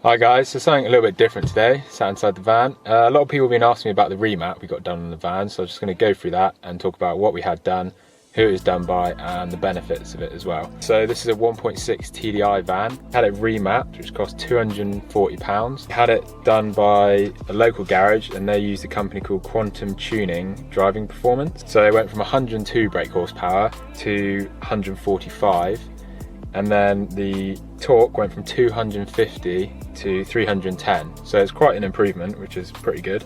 Hi guys, so something a little bit different today, sat inside the van. A lot of people have been asking me about the remap we got done on the van, so I'm just going to go through that and talk about what we had done, who it was done by, and the benefits of it as well. So this is a 1.6 TDI van, had it remapped, which cost £240. Had it done by a local garage, and they used a company called Quantum Tuning Driving Performance. So it went from 102 brake horsepower to 145. And then the torque went from 250 to 310. So it's quite an improvement, which is pretty good.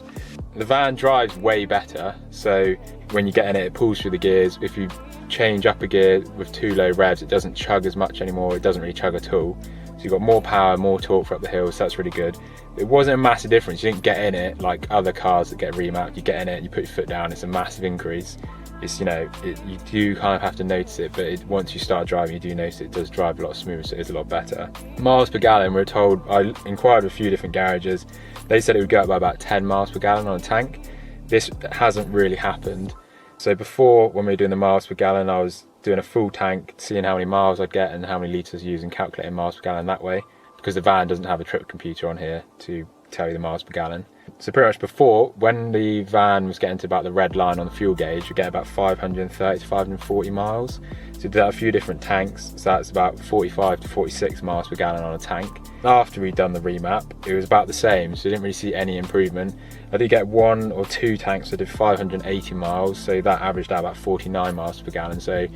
The van drives way better. So when you get in it, it pulls through the gears. If you change up a gear with too low revs, it doesn't chug as much anymore. It doesn't really chug at all. So you've got more power, more torque for up the hills. So that's really good. It wasn't a massive difference. You didn't get in it like other cars that get remapped. You get in it, you put your foot down, it's a massive increase. It's, you know, you do kind of have to notice it, but once you start driving, you do notice it does drive a lot smoother, so it's a lot better. Miles per gallon, we're told, I inquired with a few different garages, they said it would go up by about 10 miles per gallon on a tank. This hasn't really happened. So before, when we were doing the miles per gallon, I was doing a full tank, seeing how many miles I'd get and how many litres I use and calculating miles per gallon that way, because the van doesn't have a trip computer on here to tell you the miles per gallon. So pretty much before, when the van was getting to about the red line on the fuel gauge, you get about 530 to 540 miles. So did that a few different tanks, so that's about 45 to 46 miles per gallon on a tank. After we'd done the remap, it was about the same, so you didn't really see any improvement. I did get one or two tanks that did 580 miles, so that averaged out about 49 miles per gallon. So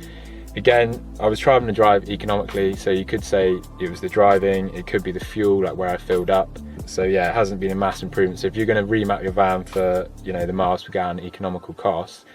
again, I was trying to drive economically, so you could say it was the driving, it could be the fuel, like where I filled up. So yeah, it hasn't been a massive improvement. So if you're going to remap your van for, you know, the miles per gallon economical costs,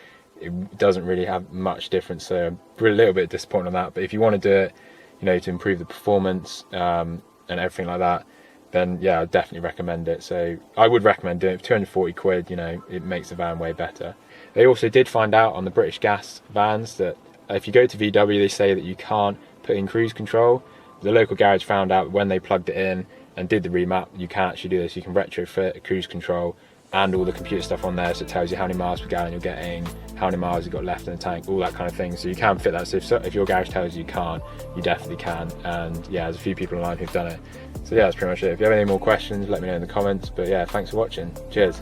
it doesn't really have much difference. So I'm a little bit disappointed on that. But if you want to do it, you know, to improve the performance and everything like that, then yeah, I'd definitely recommend it. So I would recommend doing it for 240 quid, you know, it makes the van way better. They also did find out on the British Gas vans that if you go to VW, they say that you can't put in cruise control. The local garage found out when they plugged it in and did the remap, you can actually do this. You can retrofit a cruise control and all the computer stuff on there, so it tells you how many miles per gallon you're getting, how many miles you've got left in the tank, all that kind of thing. So you can fit that. So if your garage tells you can't, you definitely can. And yeah, there's a few people online who've done it. So yeah, that's pretty much it. If you have any more questions, let me know in the comments. But yeah, thanks for watching. Cheers.